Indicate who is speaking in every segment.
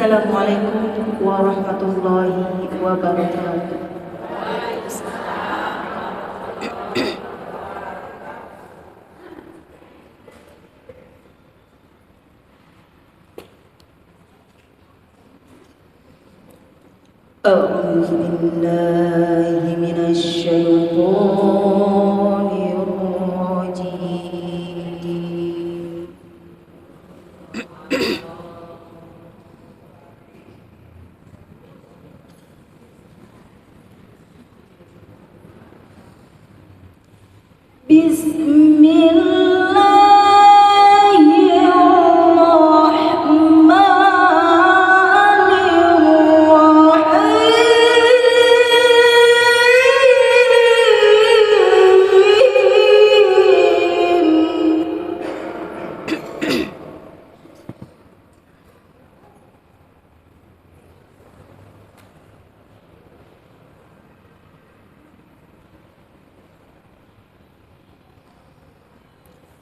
Speaker 1: Assalamualaikum warahmatullahi wabarakatuh. A'udzu billahi minasy syaithanir rajim.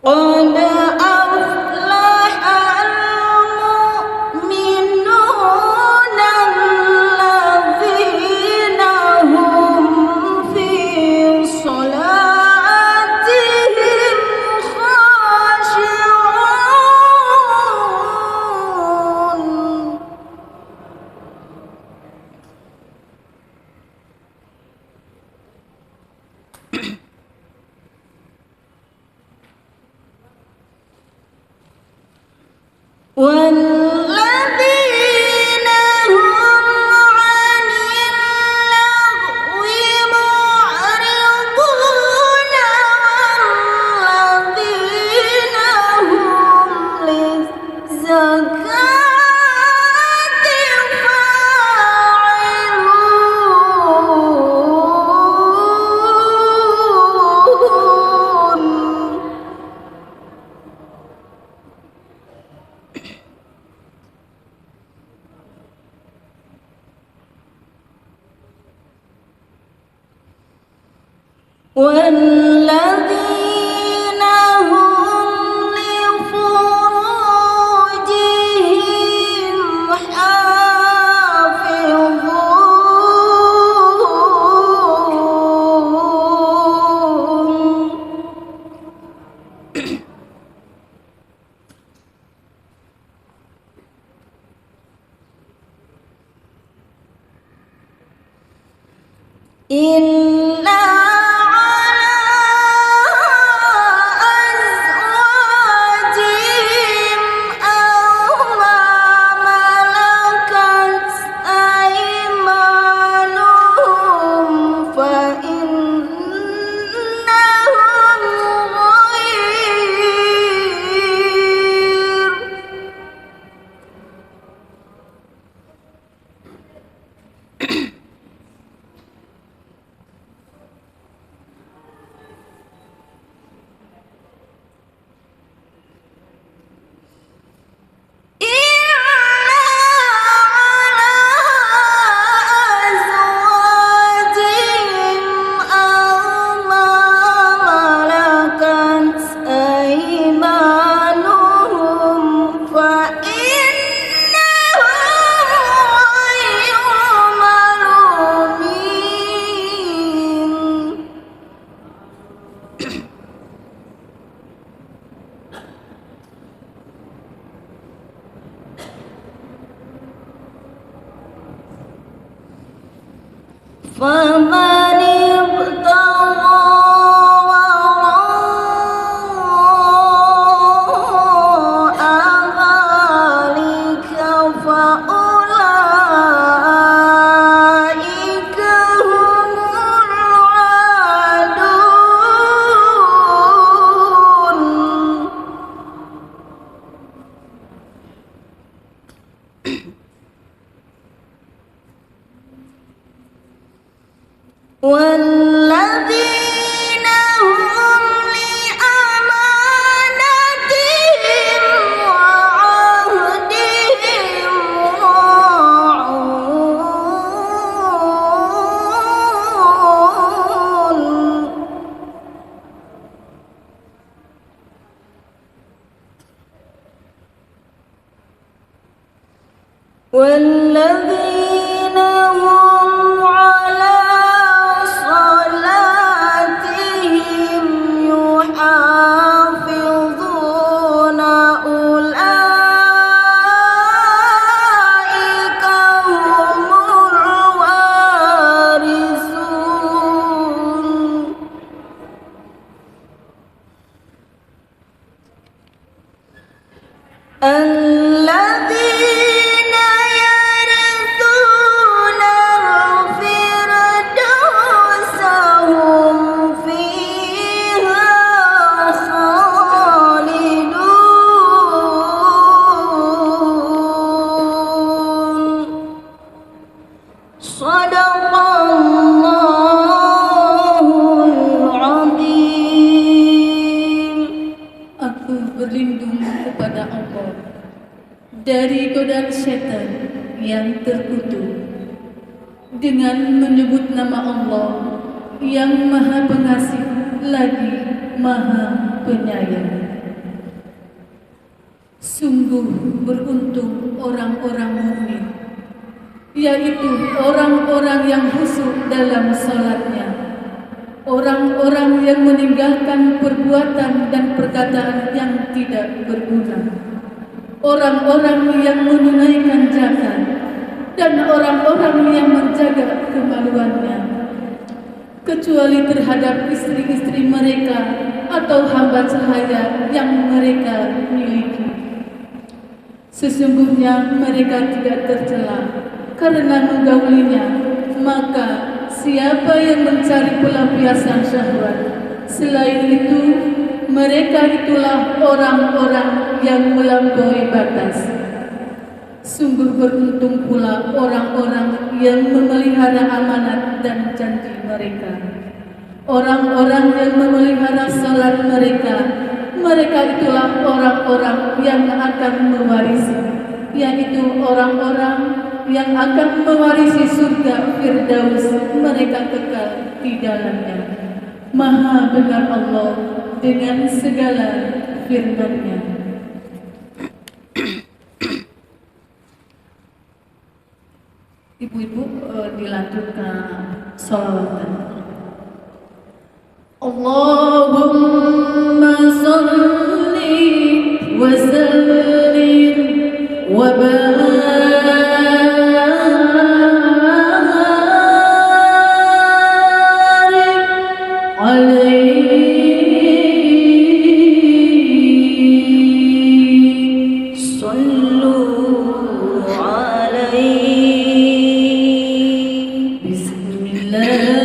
Speaker 1: قد أفلح المؤمنون الذين هم في صلاتهم خاشعون والذين هم عن اللغو معرضون والذين هم للزكاة والذين هم لفروجهم حافظون إلا على أزواجهم أو ما ملكت أيمانهم فإنهم غير فمن ابتغى وراء ذلك فأولئك هم العادون والذين هم على صلاتهم يحافظون أولئك هم الوارثون الذين يرثون الفردوس هم فيها خالدون صدق الله العظيم.
Speaker 2: Aku berlindung kepada Allah dari godaan setan yang terkutuk dengan menyebut nama Allah yang Maha Pengasih lagi Maha Penyayang. Sungguh beruntung orang-orang mukmin, yaitu orang-orang yang khusyuk dalam salatnya, orang-orang yang meninggalkan perbuatan dan perkataan yang tidak berguna, orang-orang yang menunaikan zakat, dan orang-orang yang menjaga kemaluannya, kecuali terhadap istri-istri mereka atau hamba sahaya yang mereka miliki. Sesungguhnya mereka tidak tercela karena menggaulinya, maka siapa yang mencari pelampiasan syahwat selain itu, mereka itulah orang-orang yang melampaui batas. Sungguh beruntung pula orang-orang yang memelihara amanat dan janji mereka, orang-orang yang memelihara salat mereka. Mereka itulah orang-orang yang akan mewarisi, yaitu orang-orang yang akan mewarisi surga Firdaus, mereka kekal di dalamnya. Maha benar Allah dengan segala firman-Nya. Ibu-ibu dilanjutkan sholawatan. Allahumma salli wa sallim wa barik alaihi.
Speaker 1: Sallu alaihi.
Speaker 2: Bismillah.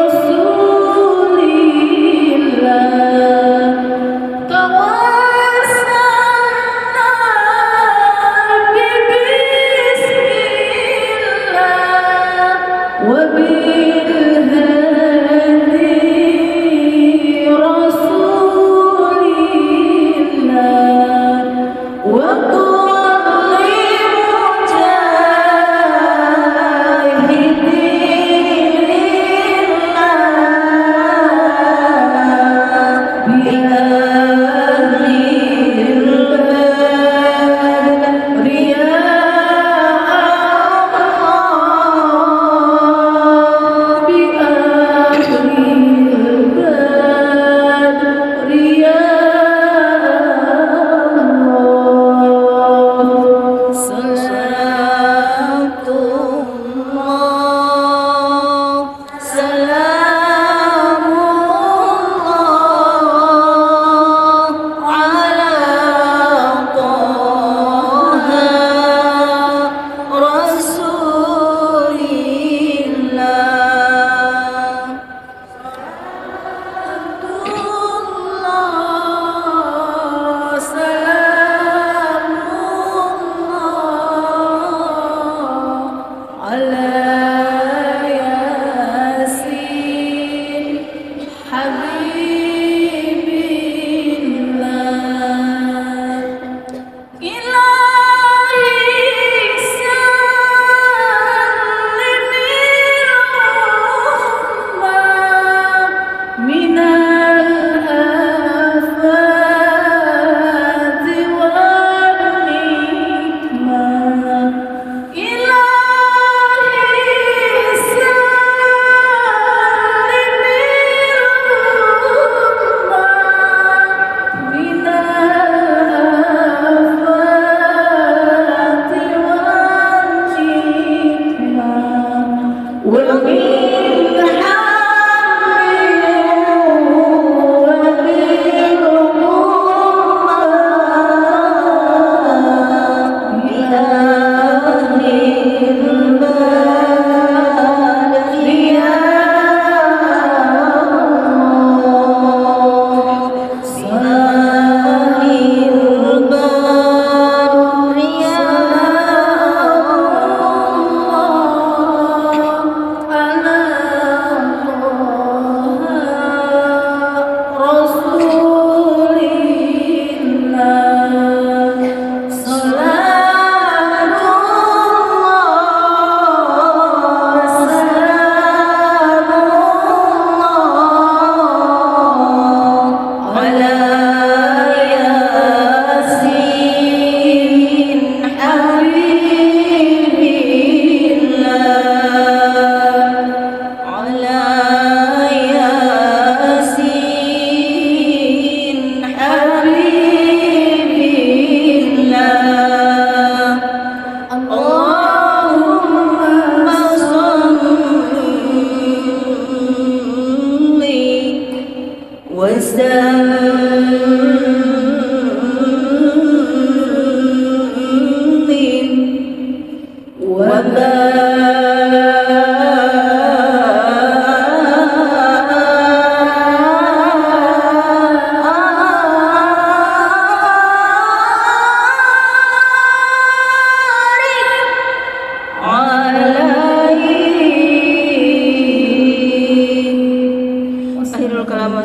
Speaker 2: رسول الله توسلنا ببسم الله وبالهادي رسول الله وكل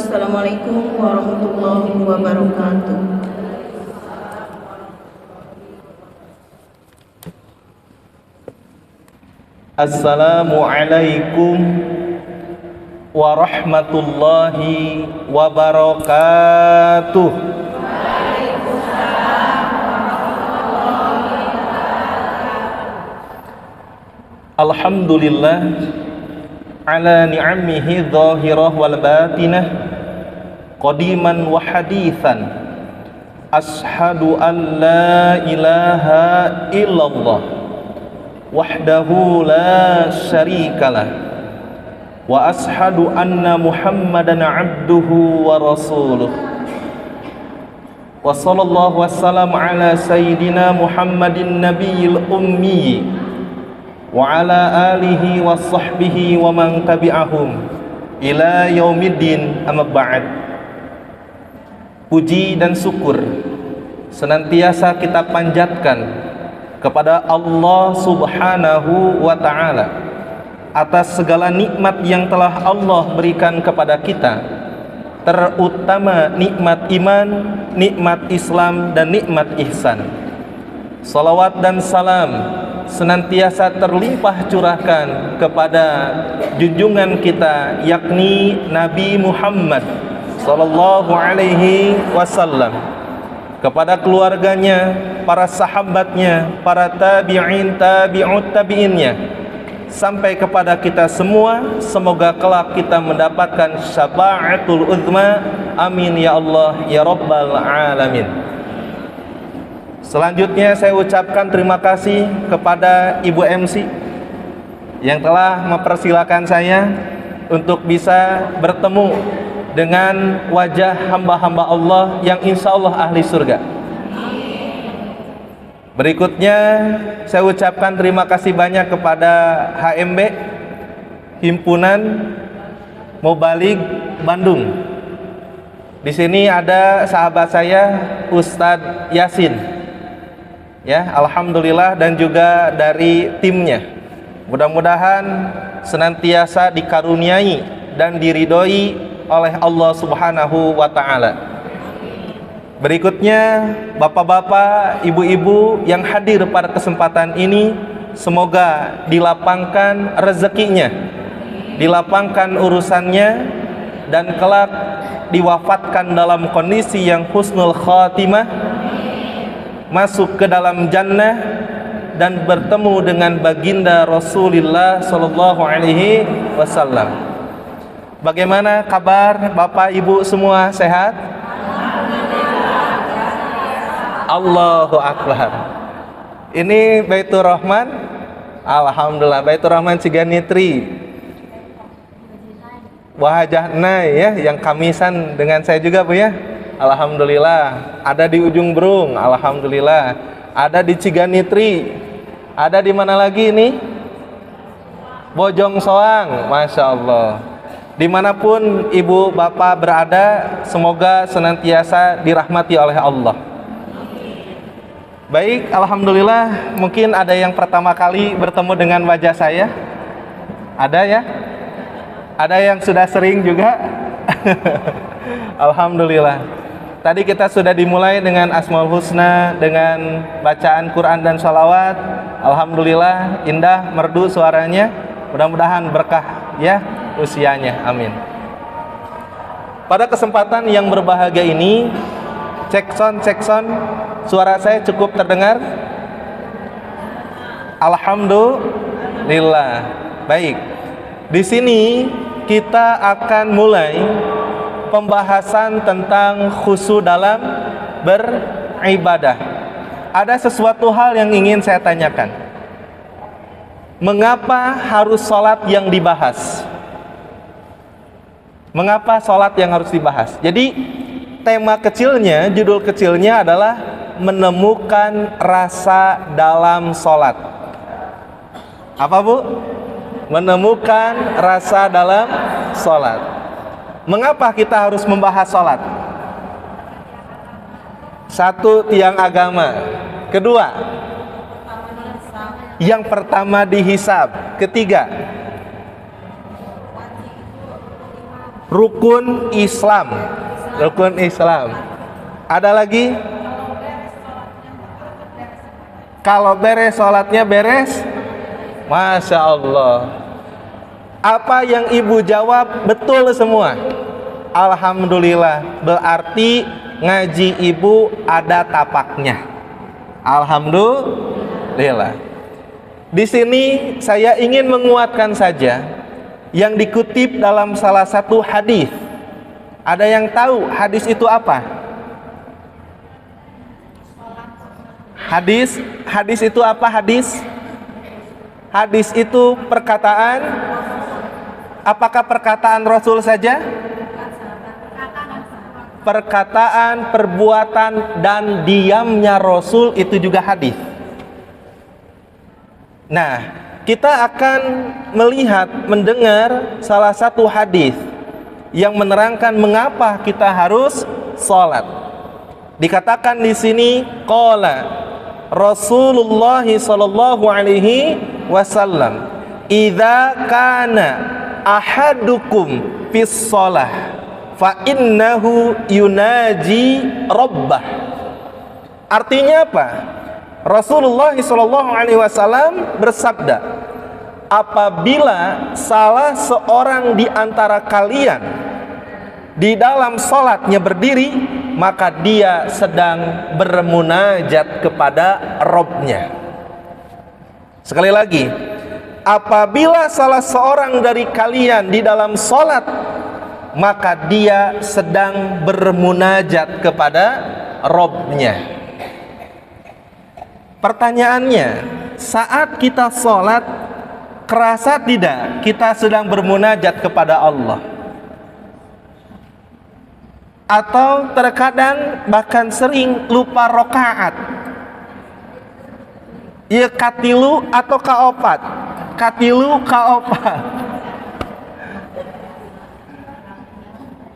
Speaker 1: Assalamualaikum warahmatullahi wabarakatuh.
Speaker 3: Assalamualaikum warahmatullahi wabarakatuh. Alhamdulillah ala ni'amihi dhahirah wal batinah qadiman wa hadithan ashhadu an la ilaha illallah wahdahu la syarikalah wa ashhadu anna muhammadan abduhu wa rasuluh wa sallallahu wassalam ala sayyidina muhammadin nabiyil ummi wa ala alihi wa sahbihi wa man tabi'ahum ila yaumiddin, amma ba'd. Puji dan syukur senantiasa kita panjatkan kepada Allah Subhanahu wa ta'ala atas segala nikmat yang telah Allah berikan kepada kita, terutama nikmat iman, nikmat Islam, dan nikmat ihsan. Salawat dan salam senantiasa terlimpah curahkan kepada junjungan kita, yakni Nabi Muhammad sallallahu alaihi wasallam, kepada keluarganya, para sahabatnya, para tabi'in, tabi'ut tabi'innya, sampai kepada kita semua. Semoga kelak kita mendapatkan syafa'atul uzma. Amin ya Allah ya rabbal alamin. Selanjutnya saya ucapkan terima kasih kepada Ibu MC yang telah mempersilakan saya untuk bisa bertemu dengan wajah hamba-hamba Allah yang insya Allah ahli surga. Berikutnya saya ucapkan terima kasih banyak kepada HMB, Himpunan Mubaligh Bandung. Di sini ada sahabat saya Ustadz Yasin. Ya, alhamdulillah, dan juga dari timnya. Mudah-mudahan senantiasa dikaruniai dan diridhoi oleh Allah Subhanahu wa ta'ala. Berikutnya, bapak-bapak, ibu-ibu yang hadir pada kesempatan ini, semoga dilapangkan rezekinya, dilapangkan urusannya, dan kelak diwafatkan dalam kondisi yang husnul khatimah, masuk ke dalam jannah dan bertemu dengan baginda Rasulullah sallallahu alaihi wasallam. Bagaimana kabar Bapak Ibu semua, sehat? Allahu akbar. Ini Baitur Rahman. Alhamdulillah, Baitur Rahman Ciganitri. Wahajahna ya, yang kamisan dengan saya juga Bu ya. Alhamdulillah. Ada di Ujung Berung, alhamdulillah. Ada di Ciganitri. Ada di mana lagi ini? Bojong Soang, masya Allah. Dimanapun ibu bapak berada, semoga senantiasa dirahmati oleh Allah. Baik, alhamdulillah. Mungkin ada yang pertama kali bertemu dengan wajah saya. Ada ya? Ada yang sudah sering juga. Alhamdulillah. Tadi kita sudah dimulai dengan Asmaul Husna, dengan bacaan Quran dan sholawat. Alhamdulillah, indah, merdu suaranya. Mudah-mudahan berkah ya usianya, amin. Pada kesempatan yang berbahagia ini, cek sound, suara saya cukup terdengar? Alhamdulillah. Baik, di sini kita akan mulai pembahasan tentang khusyuk dalam beribadah. Ada sesuatu hal yang ingin saya tanyakan. Mengapa harus sholat yang dibahas? Mengapa sholat yang harus dibahas? Jadi tema kecilnya, judul kecilnya adalah menemukan rasa dalam sholat. Apa Bu? Menemukan rasa dalam sholat. Mengapa kita harus membahas sholat? Satu, tiang agama. Kedua, yang pertama dihisab. Ketiga, rukun Islam. Rukun Islam. Ada lagi? Kalau beres sholatnya beres, masya Allah. Apa yang ibu jawab betul semua. Alhamdulillah, berarti ngaji ibu ada tapaknya. Alhamdulillah. Di sini saya ingin menguatkan saja yang dikutip dalam salah satu hadis. Ada yang tahu hadis itu apa? Hadis itu apa hadis? Hadis itu perkataan. Apakah perkataan Rasul saja? Perkataan, perbuatan, dan diamnya Rasul itu juga hadis. Nah, kita akan melihat, mendengar salah satu hadis yang menerangkan mengapa kita harus sholat. Dikatakan di sini, qala Rasulullah sallallahu alaihi wasallam, idza kana ahadukum fis shalah fa innahu yunaji rabbah. Artinya apa? Rasulullah sallallahu alaihi wasallam bersabda, apabila salah seorang di antara kalian di dalam salatnya berdiri, maka dia sedang bermunajat kepada Rabb-nya. Sekali lagi, apabila salah seorang dari kalian di dalam salat, maka dia sedang bermunajat kepada Rabb-nya. Pertanyaannya, saat kita sholat, kerasa tidak kita sedang bermunajat kepada Allah? Atau terkadang bahkan sering lupa rokaat? Ya katilu atau kaopat? Katilu kaopat.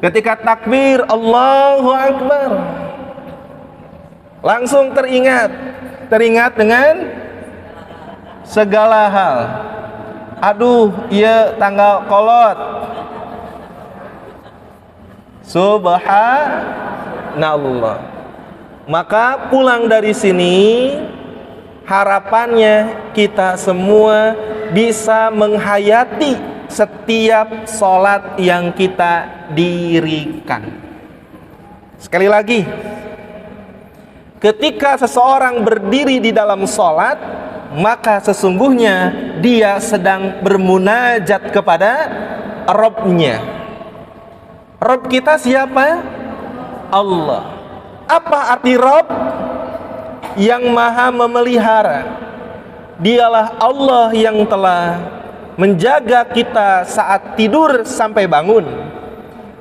Speaker 3: Ketika takbir Allahu Akbar, langsung teringat dengan segala hal. Aduh, iya tanggal kolot. Subhanallah. Maka pulang dari sini, harapannya kita semua bisa menghayati setiap sholat yang kita dirikan. Sekali lagi, ketika seseorang berdiri di dalam sholat, maka sesungguhnya dia sedang bermunajat kepada Rabb-nya. Rabb kita siapa? Allah. Apa arti Rabb? Yang maha memelihara. Dialah Allah yang telah menjaga kita saat tidur sampai bangun.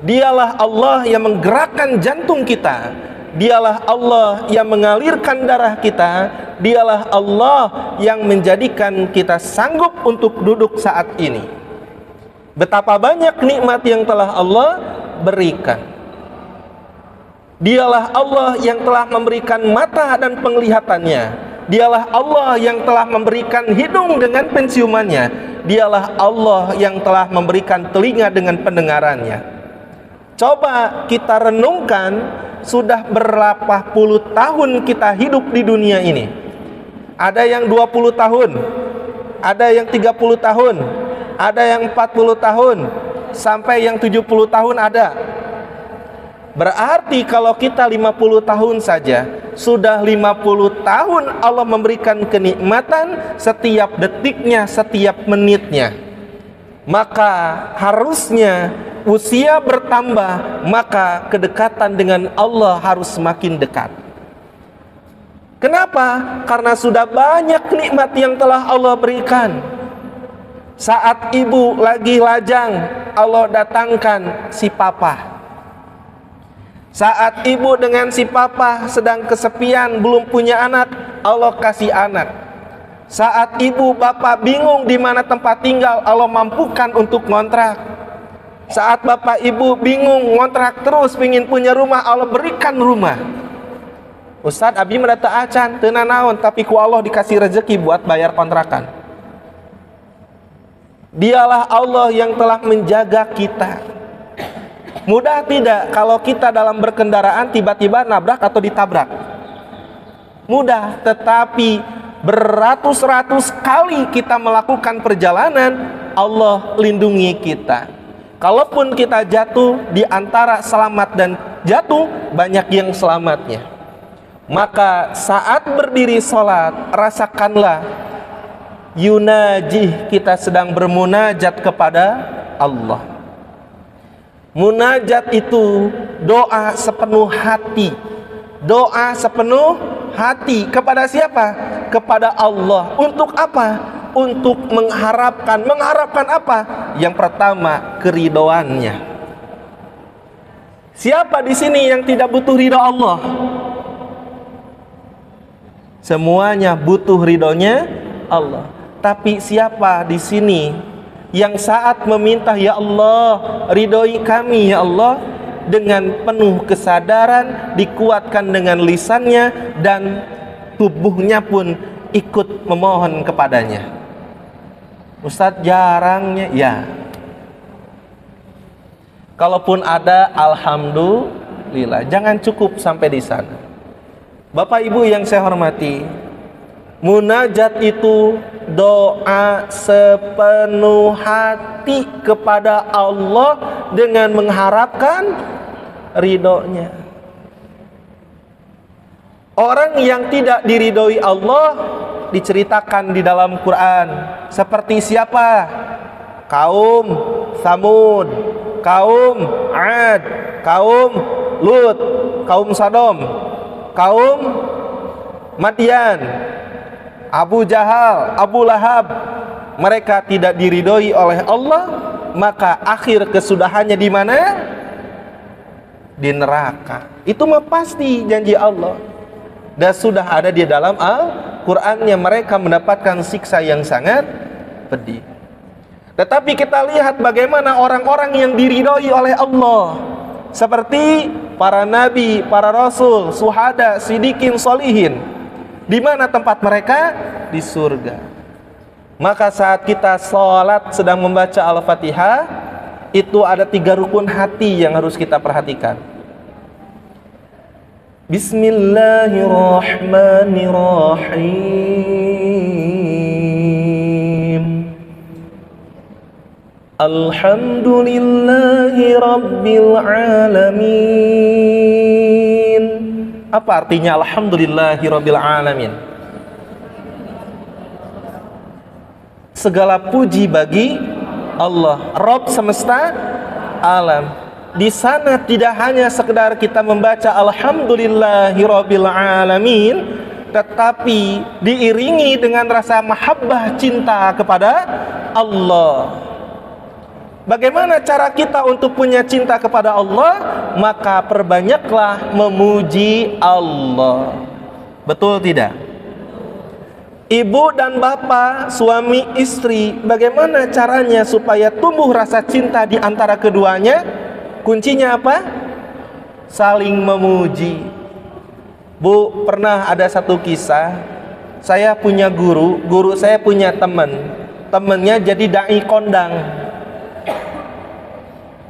Speaker 3: Dialah Allah yang menggerakkan jantung kita. Dialah Allah yang mengalirkan darah kita. Dialah Allah yang menjadikan kita sanggup untuk duduk saat ini. Betapa banyak nikmat yang telah Allah berikan. Dialah Allah yang telah memberikan mata dan penglihatannya. Dialah Allah yang telah memberikan hidung dengan penciumannya. Dialah Allah yang telah memberikan telinga dengan pendengarannya. Coba kita renungkan, sudah berapa puluh tahun kita hidup di dunia ini. Ada yang 20 tahun, ada yang 30 tahun, ada yang 40 tahun, sampai yang 70 tahun ada. Berarti kalau kita 50 tahun saja, sudah 50 tahun Allah memberikan kenikmatan setiap detiknya, setiap menitnya. Maka harusnya usia bertambah, maka kedekatan dengan Allah harus semakin dekat. Kenapa? Karena sudah banyak nikmat yang telah Allah berikan. Saat ibu lagi lajang, Allah datangkan si papa. Saat ibu dengan si papa sedang kesepian, belum punya anak, Allah kasih anak. Saat ibu bapak bingung di mana tempat tinggal, Allah mampukan untuk ngontrak. Saat bapak ibu bingung ngontrak terus, pingin punya rumah, Allah berikan rumah. Ustadz, abdi merata acan, teu nanaon, tapi ku Allah dikasih rezeki buat bayar kontrakan. Dialah Allah yang telah menjaga kita. Mudah tidak kalau kita dalam berkendaraan tiba-tiba nabrak atau ditabrak? Mudah, tetapi beratus-ratus kali kita melakukan perjalanan, Allah lindungi kita. Kalaupun kita jatuh, di antara selamat dan jatuh, banyak yang selamatnya. Maka saat berdiri sholat, rasakanlah yunajih, kita sedang bermunajat kepada Allah. Munajat itu doa sepenuh hati. Doa sepenuh hati kepada siapa? Kepada Allah. Untuk apa? Untuk mengharapkan. Mengharapkan apa? Yang pertama, keridhoannya. Siapa di sini yang tidak butuh ridho Allah? Semuanya butuh ridhonya Allah. Tapi siapa di sini yang saat meminta, ya Allah, ridhoi kami ya Allah, dengan penuh kesadaran, dikuatkan dengan lisannya dan tubuhnya pun ikut memohon kepadanya? Ustadz, jarangnya ya. Kalaupun ada, alhamdulillah. Jangan cukup sampai di sana. Bapak Ibu yang saya hormati, munajat itu doa sepenuh hati kepada Allah dengan mengharapkan ridhonya. Orang yang tidak diridhoi Allah diceritakan di dalam Quran seperti siapa? Kaum Samud, kaum Ad, kaum Lut, kaum Sodom, kaum Madian, Abu Jahal, Abu Lahab. Mereka tidak diridhoi oleh Allah, maka akhir kesudahannya di mana? Di neraka. Itu mah pasti janji Allah. Dan sudah ada di dalam Al-Qur'annya, mereka mendapatkan siksa yang sangat pedih. Tetapi kita lihat bagaimana orang-orang yang diridhoi oleh Allah, seperti para nabi, para rasul, syuhada, sidikin, solihin. Di mana tempat mereka? Di surga. Maka saat kita sholat sedang membaca Al-Fatihah, itu ada 3 rukun hati yang harus kita perhatikan. Bismillahirrahmanirrahim. Alhamdulillahi Rabbil Alamin. Apa artinya Alhamdulillahi Rabbil Alamin? Segala puji bagi Allah, Rabb semesta alam. Di sana tidak hanya sekedar kita membaca Alhamdulillahi Rabbil Alamin, tetapi diiringi dengan rasa mahabbah, cinta kepada Allah. Bagaimana cara kita untuk punya cinta kepada Allah? Maka perbanyaklah memuji Allah. Betul tidak? Ibu dan bapak, suami istri, bagaimana caranya supaya tumbuh rasa cinta di antara keduanya? Kuncinya apa? Saling memuji. Bu, pernah ada satu kisah. Saya punya guru saya punya temennya jadi dai kondang.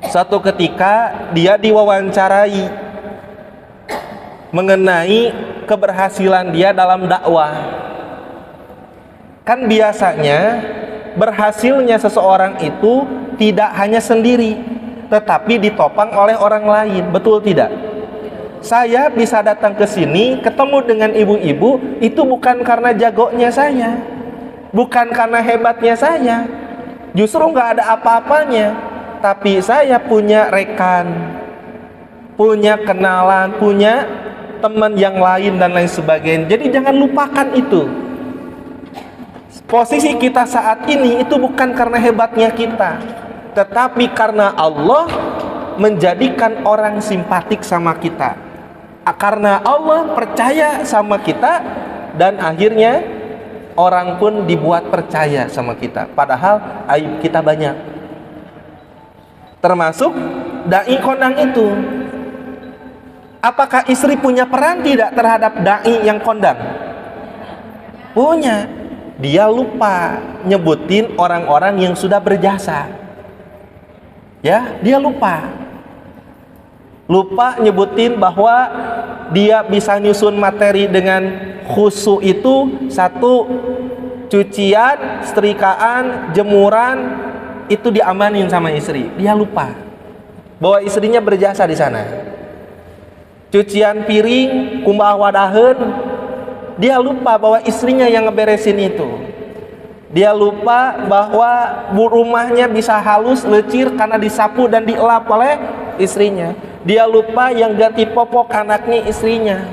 Speaker 3: Satu ketika dia diwawancarai mengenai keberhasilan dia dalam dakwah. Kan biasanya berhasilnya seseorang itu tidak hanya sendiri, tetapi ditopang oleh orang lain. Betul tidak? Saya bisa datang ke sini ketemu dengan ibu-ibu itu bukan karena jagonya saya, bukan karena hebatnya saya, justru nggak ada apa-apanya. Tapi saya punya rekan, punya kenalan, punya teman yang lain dan lain sebagainya. Jadi jangan lupakan itu. Posisi kita saat ini itu bukan karena hebatnya kita, tetapi karena Allah menjadikan orang simpatik sama kita, karena Allah percaya sama kita, dan akhirnya orang pun dibuat percaya sama kita. Padahal aib kita banyak, termasuk dai kondang itu. Apakah istri punya peran tidak terhadap dai yang kondang? Punya. Dia lupa nyebutin orang-orang yang sudah berjasa. Ya, dia lupa nyebutin bahwa dia bisa nyusun materi dengan khusyuk itu. 1, cucian, setrikaan, jemuran itu diamanin sama istri. Dia lupa bahwa istrinya berjasa di sana. Cucian piring, kumbah wadaheun, dia lupa bahwa istrinya yang ngeberesin itu. Dia lupa bahwa rumahnya bisa halus, lecir karena disapu dan dielap oleh istrinya. Dia lupa yang ganti popok anaknya istrinya.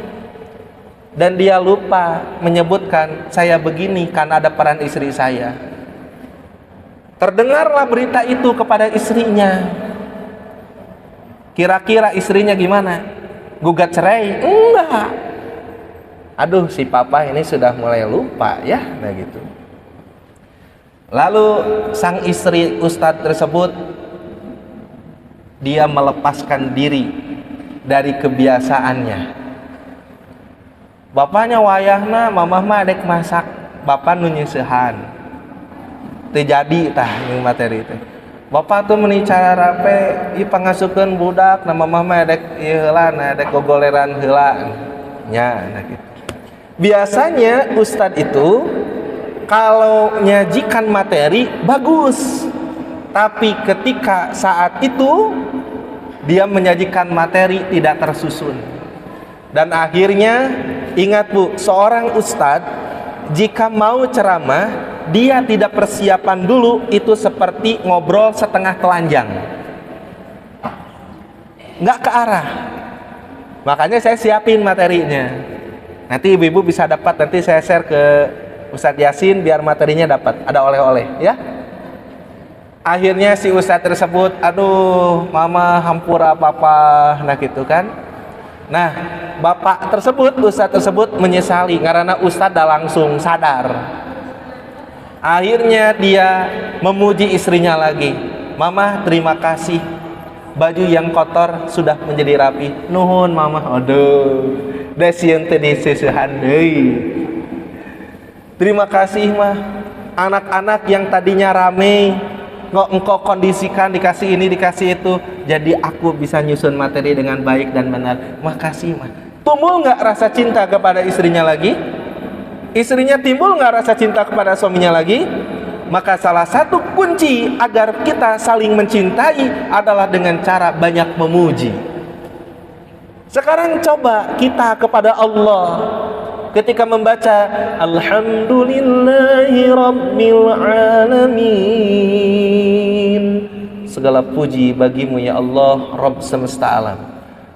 Speaker 3: Dan dia lupa menyebutkan, saya begini karena ada peran istri saya. Terdengarlah berita itu kepada istrinya. Kira-kira istrinya gimana? Gugat cerai? Enggak. Aduh, si papa ini sudah mulai lupa ya, nah gitu. Lalu sang istri ustadz tersebut, dia melepaskan diri dari kebiasaannya. Bapaknya wayahna, mamah mah dek masak, bapak nu nyeusehan. Teu jadi tah jeung materi teh. Bapak tuh meuni cara rape ieu pangasukeun budak, na mamah mah dek ieu heula, na dek gogoleran heula. Nya nah gitu. Biasanya ustadz itu kalau nyajikan materi bagus, tapi ketika saat itu dia menyajikan materi tidak tersusun. Dan akhirnya ingat Bu, seorang ustadz jika mau ceramah dia tidak persiapan dulu, itu seperti ngobrol setengah telanjang, nggak ke arah. Makanya saya siapin materinya, nanti ibu-ibu bisa dapat, nanti saya share ke Ustadz Yasin biar materinya dapat, ada oleh-oleh ya. Akhirnya si Ustadz tersebut, aduh mama hampur apa-apa, nah gitu kan. Nah bapak tersebut, Ustadz tersebut menyesali karena Ustadz dah langsung sadar. Akhirnya dia memuji istrinya lagi, mama terima kasih, baju yang kotor sudah menjadi rapi. Nuhun mama. Aduh desieun teh diseusehan deui. Terima kasih mah, anak-anak yang tadinya rame engkau kondisikan, dikasih ini dikasih itu, jadi aku bisa nyusun materi dengan baik dan benar. Makasih mah. Timbul nggak rasa cinta kepada istrinya lagi? Istrinya timbul nggak rasa cinta kepada suaminya lagi? Maka salah satu kunci agar kita saling mencintai adalah dengan cara banyak memuji. Sekarang coba kita kepada Allah ketika membaca Alhamdulillahi Rabbil Alamin, segala puji bagimu ya Allah, Rabb semesta alam.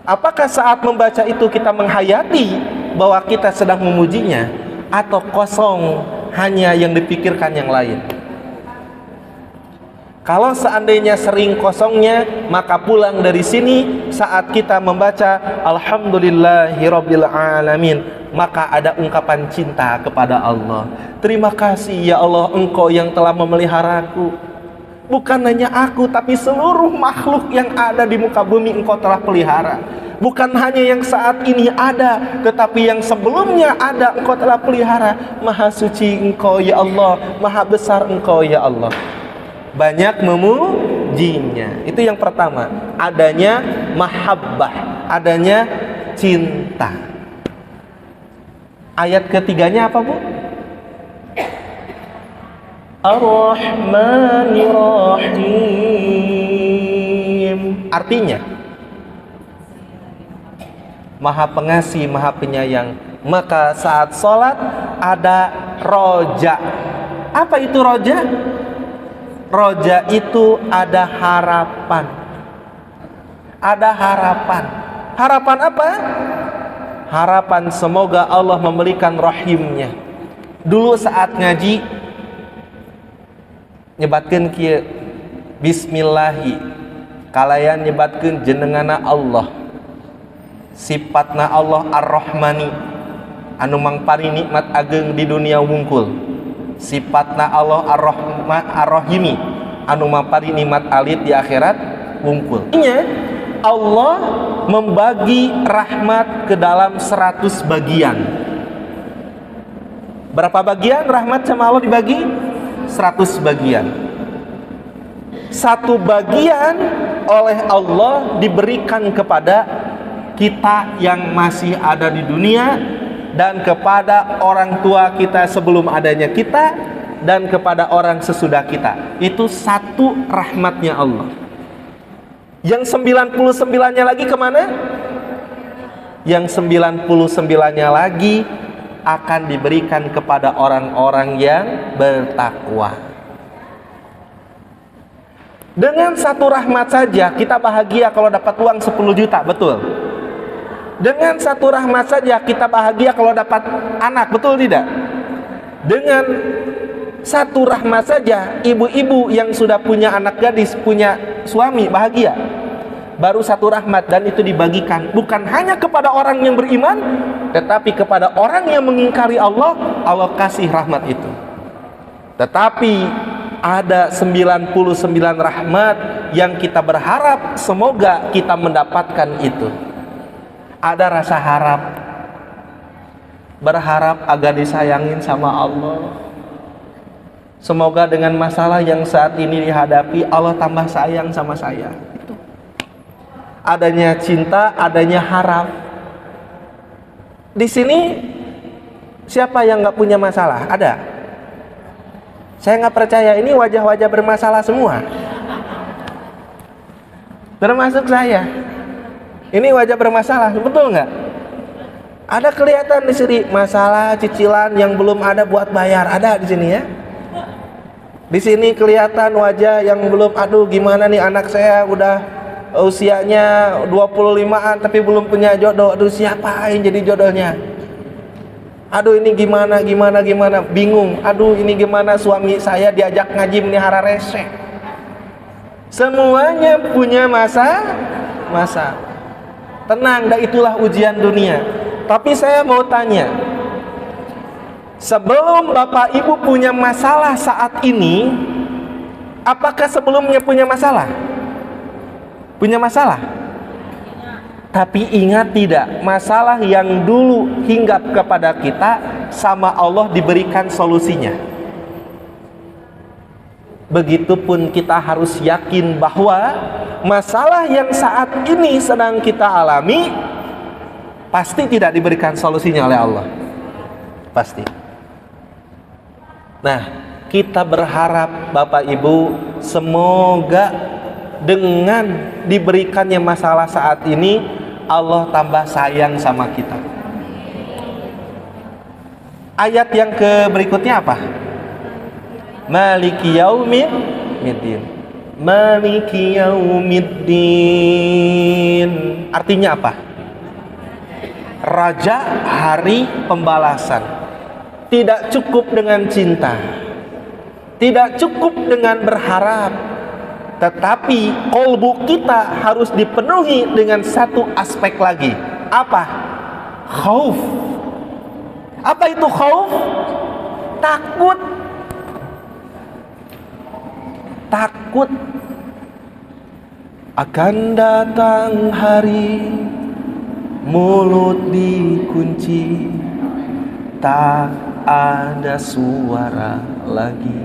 Speaker 3: Apakah saat membaca itu kita menghayati bahwa kita sedang memujinya, atau kosong hanya yang dipikirkan yang lain? Kalau seandainya sering kosongnya, maka pulang dari sini saat kita membaca Alhamdulillahi Rabbil Alamin, maka ada ungkapan cinta kepada Allah. Terima kasih ya Allah, Engkau yang telah memeliharaku. Bukan hanya aku, tapi seluruh makhluk yang ada di muka bumi Engkau telah pelihara. Bukan hanya yang saat ini ada, tetapi yang sebelumnya ada Engkau telah pelihara. Maha suci Engkau ya Allah, maha besar Engkau ya Allah. Banyak memujinya. Itu yang pertama, adanya mahabbah, adanya cinta. Ayat ketiganya apa Bu? Ar-Rahmanir-Rahim. Artinya Maha Pengasih, Maha Penyayang. Maka saat sholat ada roja. Apa itu roja? Roja itu ada harapan. Ada harapan. Harapan apa? Harapan semoga Allah memberikan rahimnya. Dulu saat ngaji nyebatkeun kieu, bismillahi, kalayan nyebatkeun jenenganna Allah. Sifatna Allah Ar-Rahmani, anu mangpari nikmat ageng di dunia wungkul. Sifatna Allah Ar-Rahman Ar-Rahimi, anu mangpari nikmat alit di akhirat wungkul. Artinya Allah membagi rahmat ke dalam 100 bagian. Berapa bagian rahmat sama Allah dibagi? 100 bagian. Satu bagian oleh Allah diberikan kepada kita yang masih ada di dunia, dan kepada orang tua kita sebelum adanya kita, dan kepada orang sesudah kita. Itu satu rahmatnya Allah. Yang 99-nya lagi kemana? Yang 99-nya lagi akan diberikan kepada orang-orang yang bertakwa. Dengan satu rahmat saja kita bahagia kalau dapat uang 10 juta, betul? Dengan satu rahmat saja kita bahagia kalau dapat anak, betul tidak? Dengan satu rahmat saja ibu-ibu yang sudah punya anak gadis, punya suami bahagia. Baru satu rahmat, dan itu dibagikan bukan hanya kepada orang yang beriman, tetapi kepada orang yang mengingkari Allah, Allah kasih rahmat itu. Tetapi ada 99 rahmat yang kita berharap semoga kita mendapatkan itu. Ada rasa harap, berharap agar disayangin sama Allah. Semoga dengan masalah yang saat ini dihadapi, Allah tambah sayang sama saya. Itu. Adanya cinta, adanya harap. Di sini siapa yang nggak punya masalah? Ada? Saya nggak percaya, ini wajah-wajah bermasalah semua. Termasuk saya. Ini wajah bermasalah, betul nggak? Ada kelihatan di sini masalah cicilan yang belum ada buat bayar, ada di sini ya. Di sini kelihatan wajah yang belum, aduh gimana nih anak saya udah usianya 25-an tapi belum punya jodoh. Aduh siapa yang jadi jodohnya? Aduh ini gimana, bingung. Aduh ini gimana suami saya diajak ngaji melihara rese. Semuanya punya masa. Tenang, dah itulah ujian dunia. Tapi saya mau tanya, sebelum Bapak Ibu punya masalah saat ini, apakah sebelumnya punya masalah? Punya masalah? Tapi ingat tidak, masalah yang dulu hinggap kepada kita sama Allah diberikan solusinya. Begitupun kita harus yakin bahwa masalah yang saat ini sedang kita alami pasti tidak diberikan solusinya oleh Allah. Pasti. Nah, kita berharap Bapak Ibu semoga dengan diberikannya masalah saat ini Allah tambah sayang sama kita. Ayat yang berikutnya apa? Maliki yaumiddin. Maliki yaumiddin. Artinya apa? Raja hari pembalasan. Tidak cukup dengan cinta, tidak cukup dengan berharap, tetapi kolbu kita harus dipenuhi dengan satu aspek lagi. Apa? Khauf. Apa itu khauf? Takut. Takut akan datang hari mulut dikunci, tak ada suara lagi.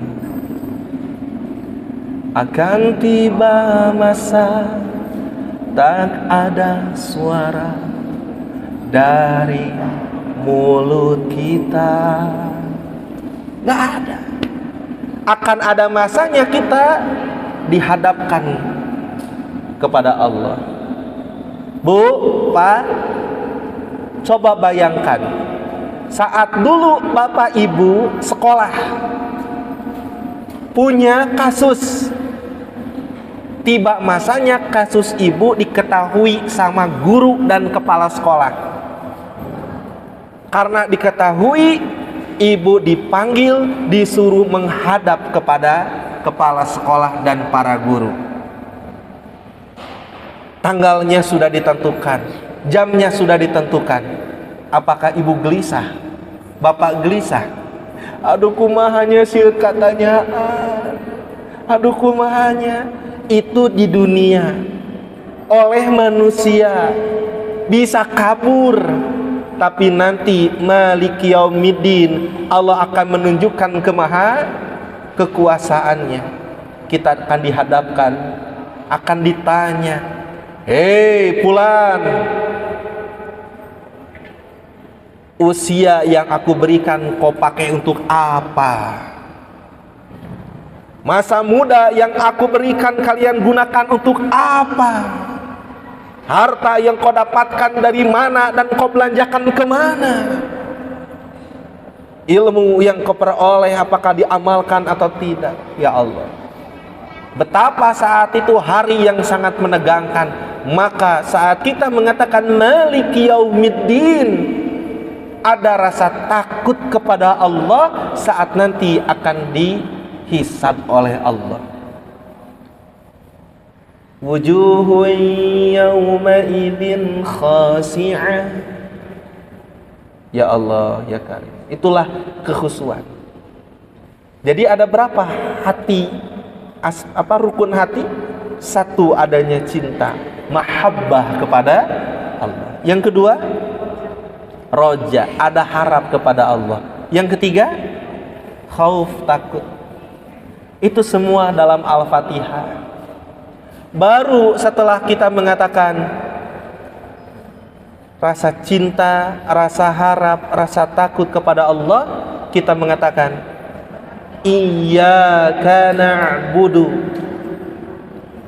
Speaker 3: Akan tiba masa tak ada suara dari mulut kita. Gak ada. Akan ada masanya kita dihadapkan kepada Allah. Bu, Pak, coba bayangkan saat dulu Bapak Ibu sekolah punya kasus, tiba masanya kasus ibu diketahui sama guru dan kepala sekolah. Karena diketahui, ibu dipanggil, disuruh menghadap kepada kepala sekolah dan para guru. Tanggalnya sudah ditentukan, jamnya sudah ditentukan. Apakah ibu gelisah? Bapak gelisah? Aduh kumahanya sih katanya. Aduh kumahanya. Itu di dunia oleh manusia bisa kabur, tapi nanti Maliki Yaumiddin Allah akan menunjukkan kekuasaannya. Kita akan dihadapkan, akan ditanya, hei Fulan, usia yang aku berikan kau pakai untuk apa? Masa muda yang aku berikan kalian gunakan untuk apa? Harta yang kau dapatkan dari mana dan kau belanjakan kemana? Ilmu yang kau peroleh apakah diamalkan atau tidak? Ya Allah, betapa saat itu hari yang sangat menegangkan. Maka saat kita mengatakan Maliki Yaumiddin, ada rasa takut kepada Allah saat nanti akan dihisab oleh Allah. Wujuhun yawma idzin khasi'ah. Ya Allah, ya Karim. Itulah kekhusyuan. Jadi ada berapa hati, rukun hati? Satu, adanya cinta, mahabbah kepada Allah. Yang kedua, roja, ada harap kepada Allah. Yang ketiga, khauf, takut. Itu semua dalam Al-Fatihah. Baru setelah kita mengatakan rasa cinta, rasa harap, rasa takut kepada Allah, kita mengatakan iyyaka na'budu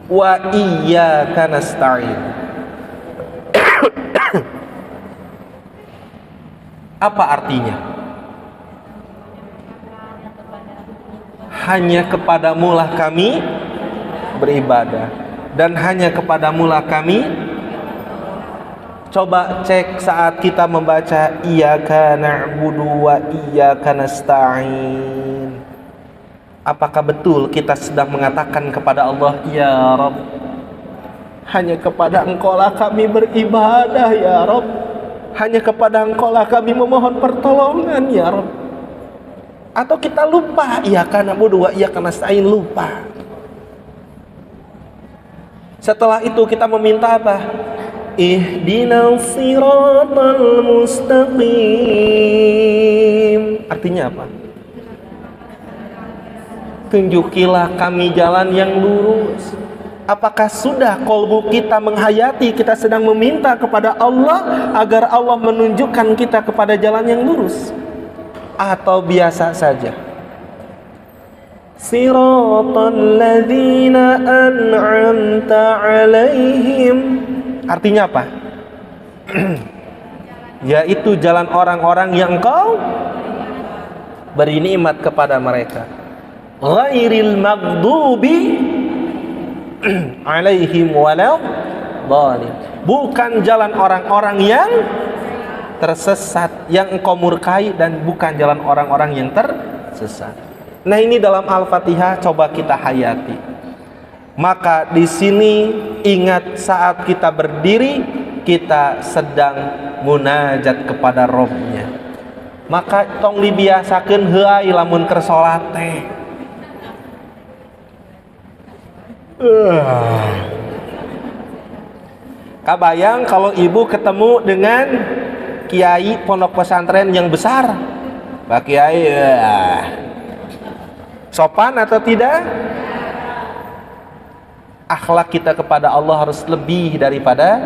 Speaker 3: wa iyyaka nasta'in. Apa artinya? Hanya kepadamulah kami beribadah, dan hanya kepadamulah kami. Coba cek saat kita membaca iyyaka na'budu wa iyyaka nasta'in, apakah betul kita sedang mengatakan kepada Allah, ya Rabb, hanya kepada Engkaulah kami beribadah ya Rabb, hanya kepada Engkaulah kami memohon pertolongan ya Rabb? Atau kita lupa iyyaka na'budu wa iyyaka nasta'in, lupa. Setelah itu kita meminta apa? Ihdinas siratal mustaqim. Artinya apa? Tunjukilah kami jalan yang lurus. Apakah sudah kolbu kita menghayati kita sedang meminta kepada Allah agar Allah menunjukkan kita kepada jalan yang lurus? Atau biasa saja? Siratal ladzina an'amta 'alaihim. Artinya apa? Yaitu jalan orang-orang yang Engkau beri nikmat kepada mereka. Ghairil maghdubi 'alaihim waladhdallin. Bukan jalan orang-orang yang tersesat, yang Engkau murkai, dan bukan jalan orang-orang yang tersesat. Nah, ini dalam Al-Fatihah coba kita hayati. Maka di sini ingat, saat kita berdiri kita sedang munajat kepada Rabb-nya. Maka tong dibiasakeun heuai lamun keur salat teh. Kabayang kalau ibu ketemu dengan kiai pondok pesantren yang besar. Pak Kiai, sopan atau tidak? Akhlak kita kepada Allah harus lebih daripada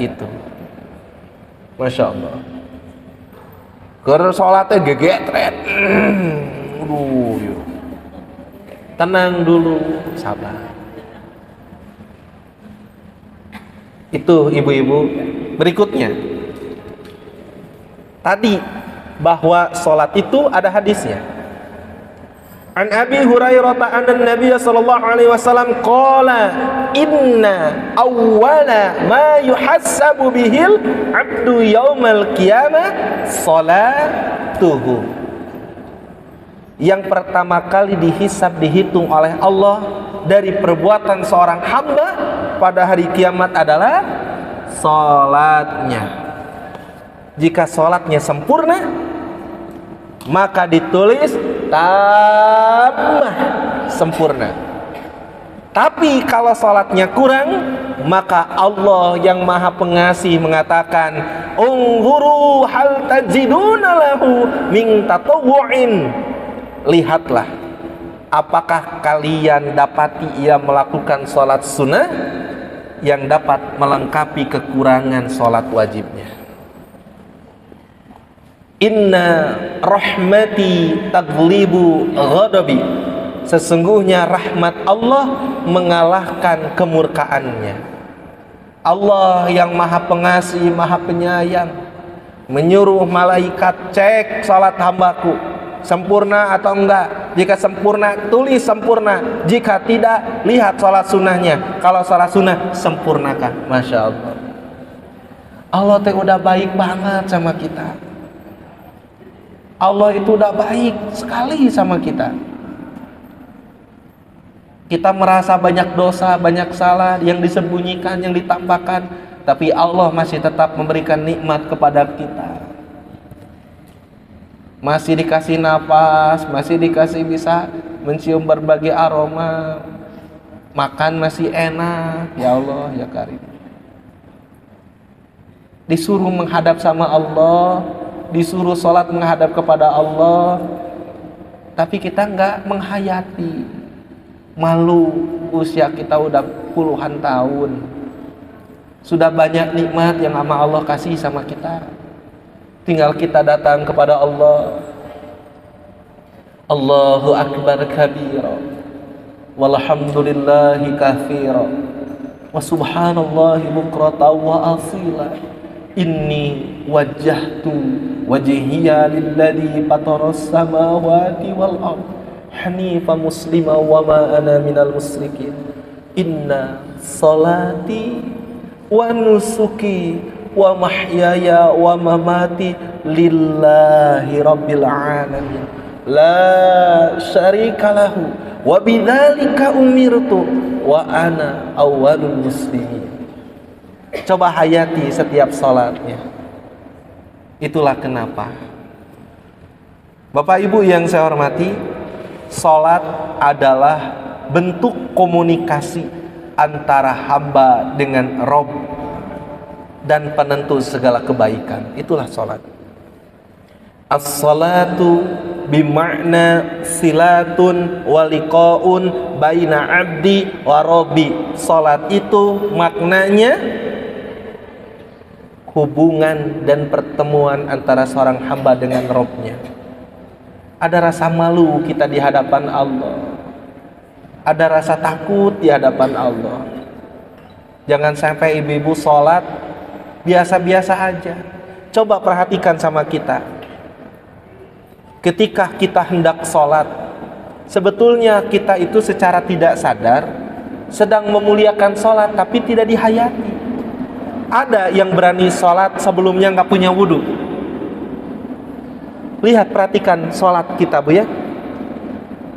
Speaker 3: itu. Masya Allah. Keur sholatnya gegetret. Tenang dulu, sabar. Itu ibu-ibu. Berikutnya, tadi bahwa sholat itu ada hadisnya. An Abi Hurairah anna Nabiy sallallahu alaihi wasallam qala inna awwala ma yuhassabu bihil 'abdu yaumal qiyamah salatuhu. Yang pertama kali dihisab, dihitung oleh Allah dari perbuatan seorang hamba pada hari kiamat adalah salatnya. Jika salatnya sempurna, maka ditulis tamah sempurna. Tapi kalau salatnya kurang, maka Allah yang Maha Pengasih mengatakan, "Unzuru hal tajiduna lahu min tatawwu'in." Lihatlah, apakah kalian dapati ia melakukan salat sunnah yang dapat melengkapi kekurangan salat wajibnya. Inna rahmati taglibu ghadabi. Sesungguhnya rahmat Allah mengalahkan kemurkaannya. Allah yang Maha Pengasih, Maha Penyayang, menyuruh malaikat, cek salat hambaku sempurna atau enggak. Jika sempurna, tulis sempurna. Jika tidak, lihat salat sunnahnya. Kalau salat sunnah, sempurnakan. Masya Allah. Allah teh udah baik banget sama kita. Allah itu udah baik sekali sama kita. Kita merasa banyak dosa, banyak salah yang disembunyikan, yang ditampakkan, tapi Allah masih tetap memberikan nikmat kepada kita. masih dikasih napas, masih dikasih bisa mencium berbagai aroma, makan masih enak. Ya Allah ya Karim, disuruh menghadap sama Allah, disuruh sholat menghadap kepada Allah, tapi kita nggak menghayati. Malu, usia kita udah puluhan tahun, sudah banyak nikmat yang sama Allah kasih sama kita, tinggal kita datang kepada Allah. Allahu akbar kabira walhamdulillahi katsira wa subhanallahi bukratan wa asila. Inni wajjahtu wajhiya lilladzi fataras samawati wal ardh hanifan muslima wa ma ana minal musyrikin. Inna salati wa nusuki wa mahyaya wa mamati lillahi rabbil alamin la syarika lahu wa bidzalika umirtu wa ana awwalul muslimin. Coba hayati setiap salatnya. Itulah kenapa, Bapak Ibu yang saya hormati, salat adalah bentuk komunikasi antara hamba dengan Rabb dan penentu segala kebaikan. Itulah salat. As-salatu bima'na silatun wa liqa'un baina abdi wa rabbi. Salat itu maknanya hubungan dan pertemuan antara seorang hamba dengan Rabb-nya. Ada rasa malu kita di hadapan Allah, ada rasa takut di hadapan Allah. Jangan sampai ibu-ibu salat biasa-biasa aja. Coba perhatikan sama kita. Ketika kita hendak sholat, sebetulnya kita itu secara tidak sadar sedang memuliakan sholat, tapi tidak dihayati. Ada yang berani sholat sebelumnya nggak punya wudhu. Lihat, perhatikan sholat kita, Bu ya.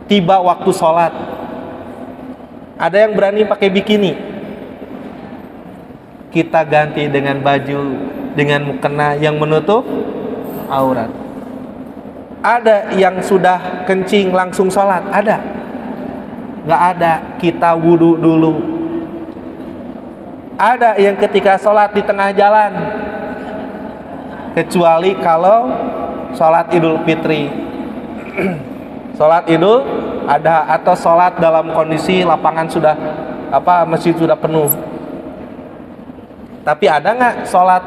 Speaker 3: Tiba waktu sholat, ada yang berani pakai bikini, kita ganti dengan baju dengan mukena yang menutup aurat. Ada yang sudah kencing langsung sholat? Ada? Nggak ada. Kita wudhu dulu. Ada yang ketika sholat di tengah jalan, kecuali kalau sholat Idul Fitri, sholat Idul Adha, atau sholat dalam kondisi lapangan sudah masjid sudah penuh. Tapi ada nggak sholat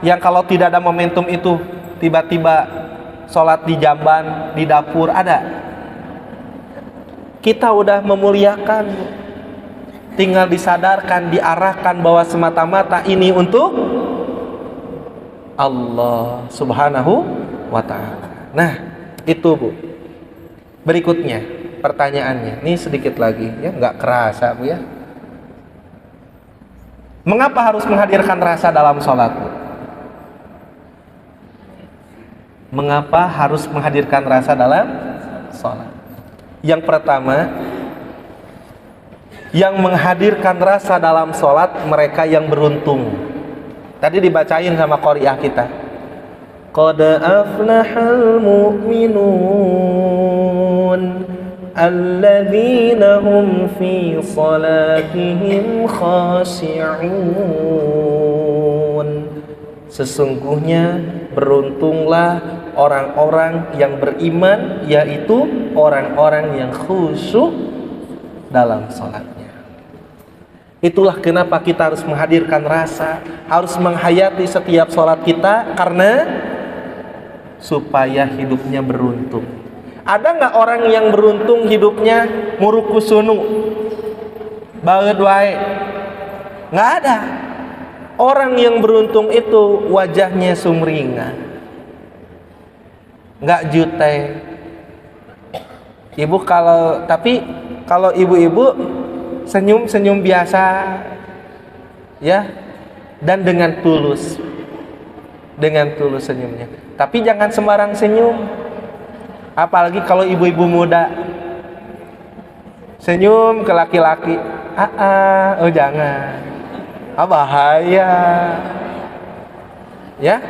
Speaker 3: yang kalau tidak ada momentum itu tiba-tiba sholat di jamban, di dapur? Ada. Kita udah memuliakan, tinggal disadarkan, diarahkan bahwa semata-mata ini untuk Allah Subhanahu wa ta'ala. Nah, itu Bu. Berikutnya pertanyaannya, ini sedikit lagi ya, nggak kerasa Bu ya. Mengapa harus menghadirkan rasa dalam sholat Bu? Mengapa harus menghadirkan rasa dalam sholat? Yang pertama, yang menghadirkan rasa dalam sholat mereka yang beruntung. Tadi dibacain sama qari'ah kita. Qad aflahal mu'minun alladzina hum fi salatihim khashi'un. Sesungguhnya beruntunglah orang-orang yang beriman, yaitu orang-orang yang khusyuk dalam salatnya. Itulah kenapa kita harus menghadirkan rasa, harus menghayati setiap salat kita, karena supaya hidupnya beruntung. Ada nggak orang yang beruntung hidupnya muruk kusunu, baeud wae? Nggak ada. Orang yang beruntung itu wajahnya sumringah, nggak jutek. Ibu kalau ibu-ibu senyum biasa ya, dan dengan tulus senyumnya. Tapi jangan sembarang senyum, apalagi kalau ibu-ibu muda senyum ke laki-laki, oh jangan, bahaya ya.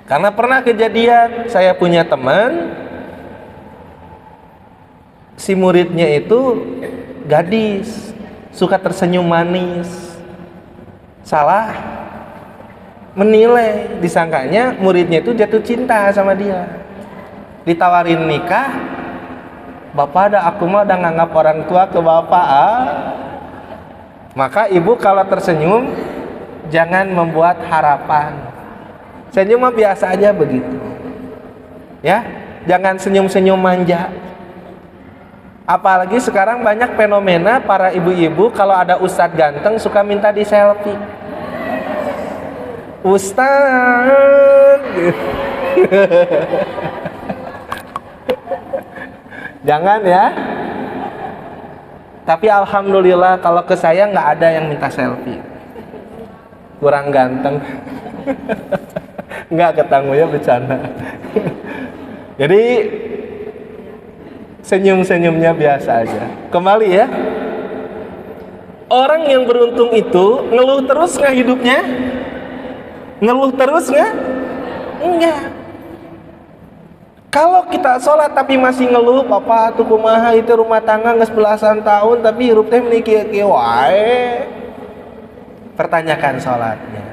Speaker 3: Karena pernah kejadian, saya punya teman, si muridnya itu gadis, suka tersenyum manis. Salah menilai, disangkanya muridnya itu jatuh cinta sama dia. Ditawarin nikah, bapak aku mah udah nganggap orang tua ke bapak. Maka ibu kalau tersenyum, jangan membuat harapan. Senyum mah biasa aja begitu. Ya, jangan senyum-senyum manja. Apalagi sekarang banyak fenomena para ibu-ibu kalau ada ustadz ganteng suka minta di selfie. Ustadz. Jangan ya. Tapi alhamdulillah kalau ke saya nggak ada yang minta selfie. Kurang ganteng. Nggak ketemu ya, bercanda. Jadi senyum-senyumnya biasa aja. Kembali ya, orang yang beruntung itu ngeluh terus nggak hidupnya? Ngeluh terus nggak? Enggak. Kalau kita sholat tapi masih ngeluh, papa tuh kumaha itu rumah tangga nges belasan tahun tapi hirup teh meniki wae. Pertanyakan sholatnya.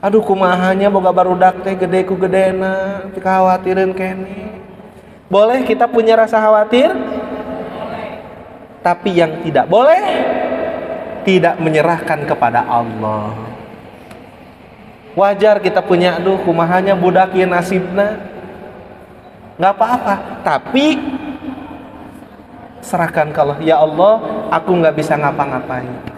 Speaker 3: Aduh kumahanya boga barudak teh gede ku gedena, kekhawatiran kene. Boleh kita punya rasa khawatir? Tapi yang tidak boleh, tidak menyerahkan kepada Allah. Wajar kita punya, aduh kumahanya budak ieu nasibna. Nggak apa-apa, tapi serahkan ke Allah. Ya Allah, aku nggak bisa ngapa-ngapain.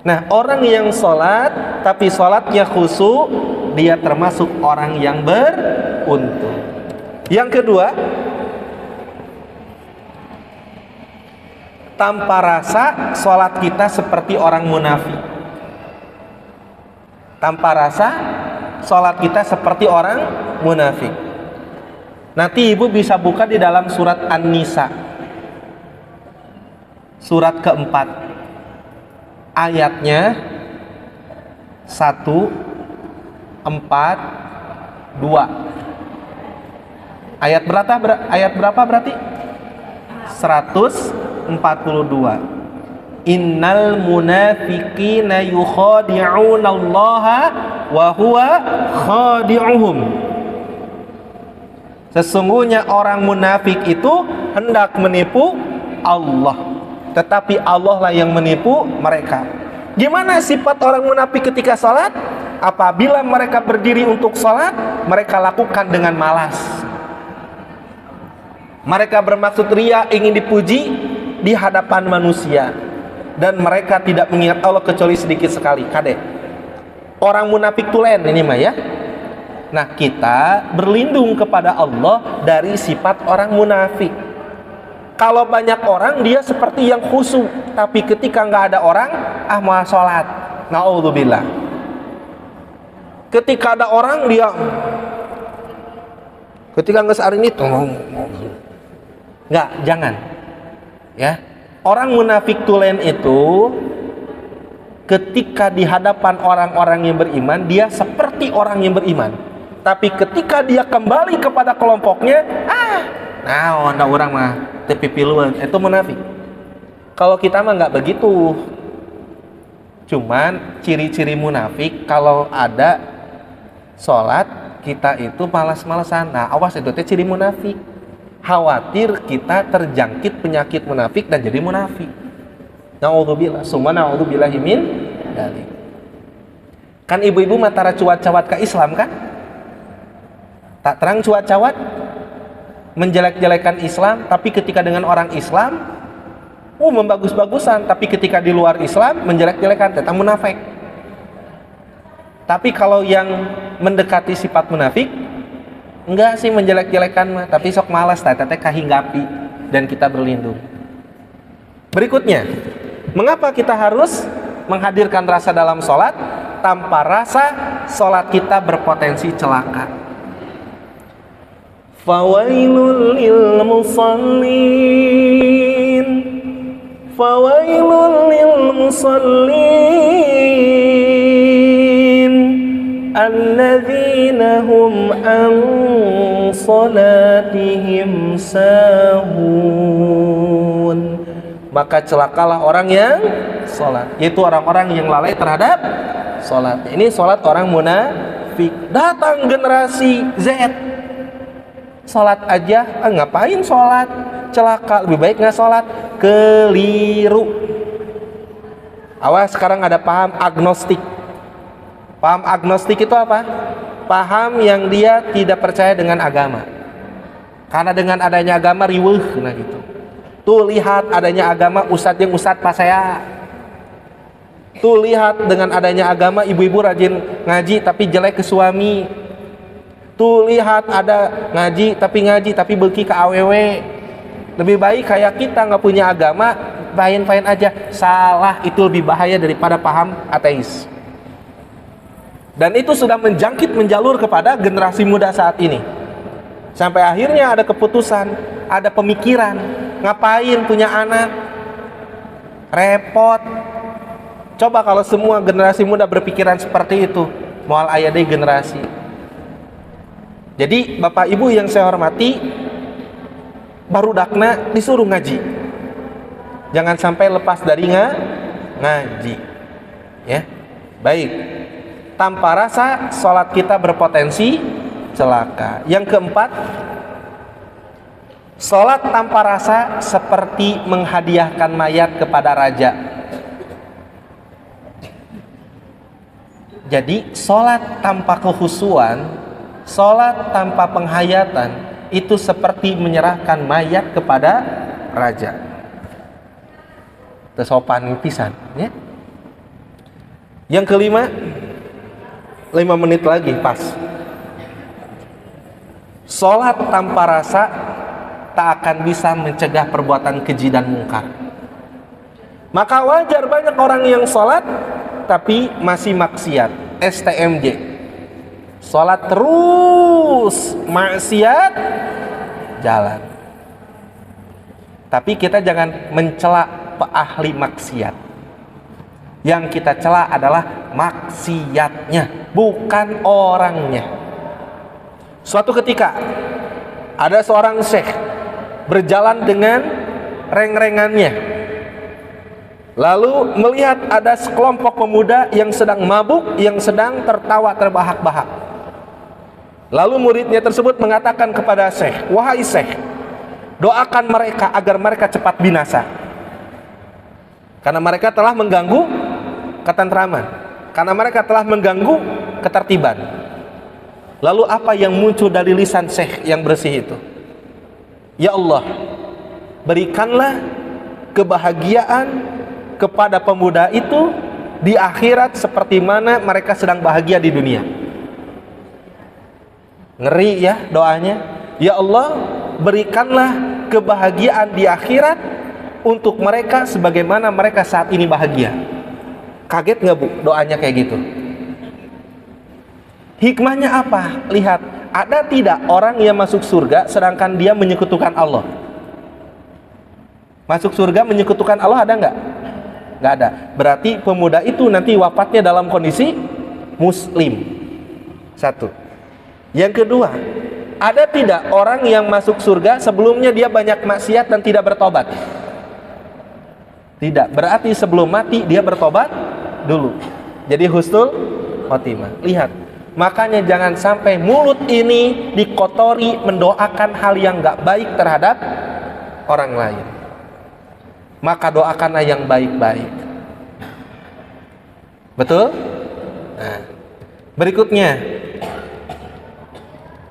Speaker 3: Nah, orang yang sholat tapi sholatnya khusyuk, dia termasuk orang yang beruntung. Yang kedua, tanpa rasa sholat kita seperti orang munafik. Tanpa rasa sholat kita seperti orang munafik. Nanti ibu bisa buka di dalam surat An-Nisa, surat keempat, ayatnya 142. Ayat berapa berarti? 142. Innal munafiqina yukhadi'unallaha wa huwa khadi'uhum. Sesungguhnya orang munafik itu hendak menipu Allah, tetapi Allah lah yang menipu mereka. Gimana sifat orang munafik ketika sholat? Apabila mereka berdiri untuk sholat, mereka lakukan dengan malas. Mereka bermaksud ria, ingin dipuji di hadapan manusia, dan mereka tidak mengingat Allah kecuali sedikit sekali. Kade orang munafik tulen ini mah ya. Nah, kita berlindung kepada Allah dari sifat orang munafik. Kalau banyak orang dia seperti yang khusyuk, tapi ketika nggak ada orang, mau sholat, naudzubillah. Ketika ada orang dia, ketika nggak sehari ini, nggak, jangan, ya. Orang munafik tulen itu, ketika di hadapan orang-orang yang beriman, dia seperti orang yang beriman. Tapi ketika dia kembali kepada kelompoknya, nah orang mah tepipiluan, itu munafik. Kalau kita mah nggak begitu. Cuman ciri-ciri munafik kalau ada sholat kita itu malas-malasan. Nah, awas, itu teh ciri munafik. Khawatir kita terjangkit penyakit munafik dan jadi munafik. Naudzubillah, summa naudzubillahi min dzalik. Kan ibu-ibu matara cuat-cawat ke Islam kan? Tak terang cuat-cawat menjelek-jelekan Islam, tapi ketika dengan orang Islam membagus-bagusan, tapi ketika di luar Islam menjelek-jelekan, tentang munafik. Tapi kalau yang mendekati sifat munafik, enggak sih menjelek-jelekan mah, tapi sok malas tete kahinggapi, dan kita berlindung. Berikutnya, mengapa kita harus menghadirkan rasa dalam sholat? Tanpa rasa, sholat kita berpotensi celaka. Fawailul lil musallin, fawailul lil musallin alladzina hum an salatihim sahun. Maka celakalah orang yang salat, yaitu orang-orang yang lalai terhadap salat. Ini salat orang munafik. Datang generasi Z, salat aja, ngapain salat? Celaka, lebih baik nggak salat. Keliru. Awas, sekarang ada paham agnostik. Paham agnostik itu apa? Paham yang dia tidak percaya dengan agama. Karena dengan adanya agama riweuh, nah gitu. Tuh lihat adanya agama, ustadz yang ustadz pas saya. Tuh lihat dengan adanya agama, ibu-ibu rajin ngaji tapi jelek ke suami. Tuh lihat ada ngaji tapi beki ke awewe. Lebih baik kayak kita nggak punya agama, fine-fine aja. Salah, itu lebih bahaya daripada paham ateis. Dan itu sudah menjangkit, menjalur kepada generasi muda saat ini. Sampai akhirnya ada keputusan, ada pemikiran, ngapain punya anak? Repot. Coba kalau semua generasi muda berpikiran seperti itu, moal aya deui generasi. Jadi Bapak Ibu yang saya hormati, barudakna disuruh ngaji. Jangan sampai lepas dari ngaji. Ya. Baik. Tanpa rasa sholat kita berpotensi celaka. Yang keempat, sholat tanpa rasa seperti menghadiahkan mayat kepada raja. Jadi sholat tanpa kekhusyuan, sholat tanpa penghayatan, itu seperti menyerahkan mayat kepada raja. Tersopan pisan, ya. Yang kelima, 5 menit lagi pas. Sholat tanpa rasa tak akan bisa mencegah perbuatan keji dan mungkar. Maka wajar banyak orang yang sholat tapi masih maksiat. STMJ, sholat terus, maksiat jalan. Tapi kita jangan mencela ahli maksiat. Yang kita cela adalah maksiatnya, bukan orangnya. Suatu ketika ada seorang syekh berjalan dengan reng-rengannya, lalu melihat ada sekelompok pemuda yang sedang mabuk, yang sedang tertawa terbahak-bahak. Lalu muridnya tersebut mengatakan kepada syekh, "Wahai syekh, doakan mereka agar mereka cepat binasa, karena mereka telah mengganggu ketentraman, karena mereka telah mengganggu ketertiban." Lalu apa yang muncul dari lisan syekh yang bersih itu? Ya Allah, berikanlah kebahagiaan kepada pemuda itu di akhirat seperti mana mereka sedang bahagia di dunia. Ngeri ya doanya. Ya Allah, berikanlah kebahagiaan di akhirat untuk mereka sebagaimana mereka saat ini bahagia. Kaget nggak Bu doanya kayak gitu? Hikmahnya apa? Lihat, ada tidak orang yang masuk surga sedangkan dia menyekutukan Allah? Masuk surga menyekutukan Allah ada nggak? Nggak ada. Berarti pemuda itu nanti wafatnya dalam kondisi muslim. Satu. Yang kedua, ada tidak orang yang masuk surga sebelumnya dia banyak maksiat dan tidak bertobat? Tidak. Berarti sebelum mati dia bertobat dulu. Jadi husnul khotimah. Lihat, makanya jangan sampai mulut ini dikotori mendoakan hal yang nggak baik terhadap orang lain. Maka doakanlah yang baik-baik. Betul? Nah, berikutnya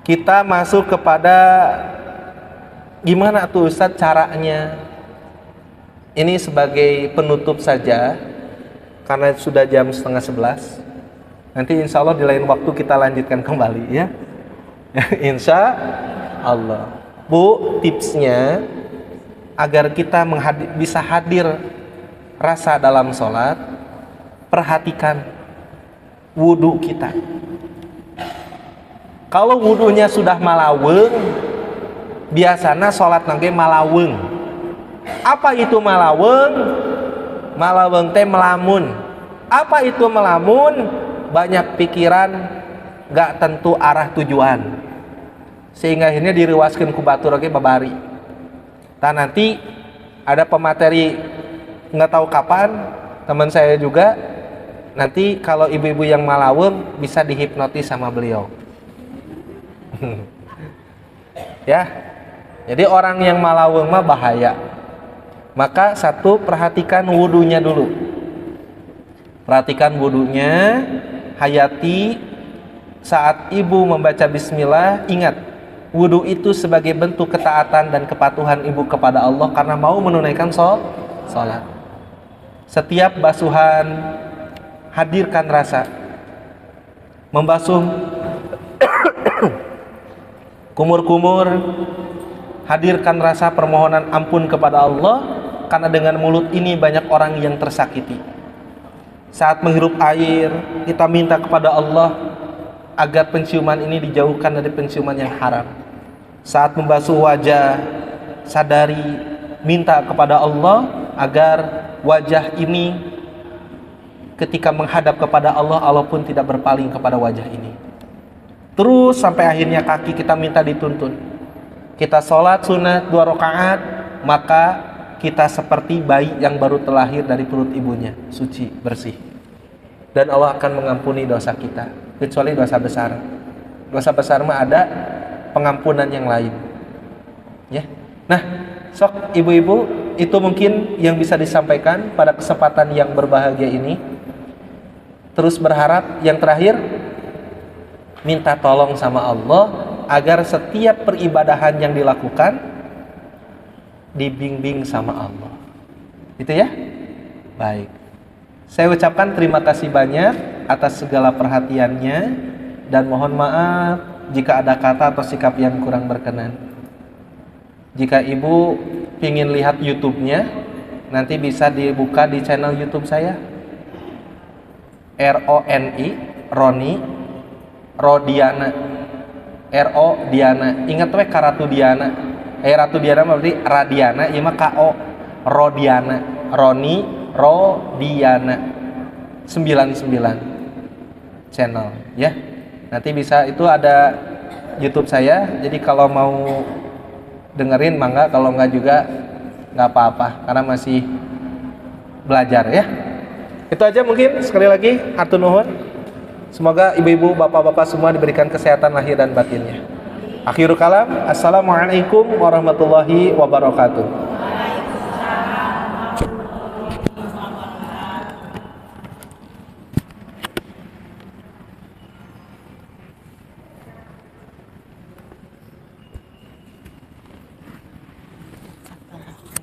Speaker 3: kita masuk kepada gimana tuh Ustaz caranya. Ini sebagai penutup saja, karena sudah jam 10:30. Nanti insya Allah di lain waktu kita lanjutkan kembali ya. Insya Allah. Bu, tipsnya agar kita bisa hadir rasa dalam sholat, perhatikan wudhu kita. Kalau wudhunya sudah malaweng, biasanya sholat nanti malaweng. Apa itu malaweng? Malaweng teh melamun. Apa itu melamun? Banyak pikiran, nggak tentu arah tujuan, sehingga akhirnya diriwaskeun ku batur oge babari. Tah nanti ada pemateri nggak tahu kapan, teman saya juga, nanti kalau ibu-ibu yang malaweng bisa dihipnotis sama beliau. Ya, jadi orang yang malaweng mah bahaya. Maka satu, perhatikan wudunya dulu. Perhatikan wudunya, hayati saat ibu membaca bismillah, ingat wudu itu sebagai bentuk ketaatan dan kepatuhan ibu kepada Allah karena mau menunaikan sholat. Setiap basuhan hadirkan rasa. Membasuh kumur-kumur, hadirkan rasa permohonan ampun kepada Allah, karena dengan mulut ini banyak orang yang tersakiti. Saat menghirup air, kita minta kepada Allah agar penciuman ini dijauhkan dari penciuman yang haram. Saat membasuh wajah, sadari, minta kepada Allah agar wajah ini ketika menghadap kepada Allah, Allah pun tidak berpaling kepada wajah ini. Terus sampai akhirnya kaki kita minta dituntun. Kita sholat sunat 2 rakaat, maka kita seperti bayi yang baru terlahir dari perut ibunya, suci, bersih. Dan Allah akan mengampuni dosa kita, kecuali dosa besar. Dosa besar mah ada pengampunan yang lain. Ya. Nah, sok ibu-ibu, itu mungkin yang bisa disampaikan pada kesempatan yang berbahagia ini. Terus berharap yang terakhir, minta tolong sama Allah agar setiap peribadahan yang dilakukan dibimbing sama Allah. Itu ya? Baik. Saya ucapkan terima kasih banyak atas segala perhatiannya dan mohon maaf jika ada kata atau sikap yang kurang berkenan. Jika ibu ingin lihat YouTube-nya, nanti bisa dibuka di channel YouTube saya. RONI, Roni, Rodiana. RO Diana. Ingat we Karatu Diana. Ratu Diana berarti Radiana, ieu mah KO Rodiana. Roni Rodiana 99 channel ya. Nanti bisa, itu ada YouTube saya. Jadi kalau mau dengerin mangga, kalau enggak juga enggak apa-apa karena masih belajar ya. Itu aja mungkin, sekali lagi hatur nuhun. Semoga ibu-ibu, bapak-bapak semua diberikan kesehatan lahir dan batinnya. Akhirul kalam, assalamualaikum warahmatullahi wabarakatuh.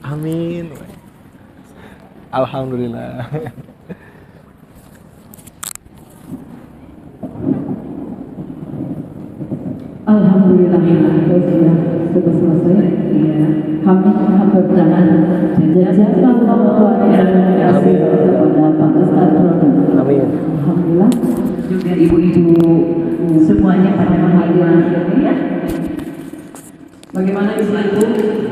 Speaker 3: Amin. Alhamdulillah.
Speaker 2: Alhamdulillah, sudah selesai. Ya, kami berdoa jazakallahu khairan kepada Pak Ustaz Rono.
Speaker 3: Amin.
Speaker 2: Alhamdulillah, juga ibu-ibu semuanya pada menghadiri ya. Bagaimana ibu-ibu?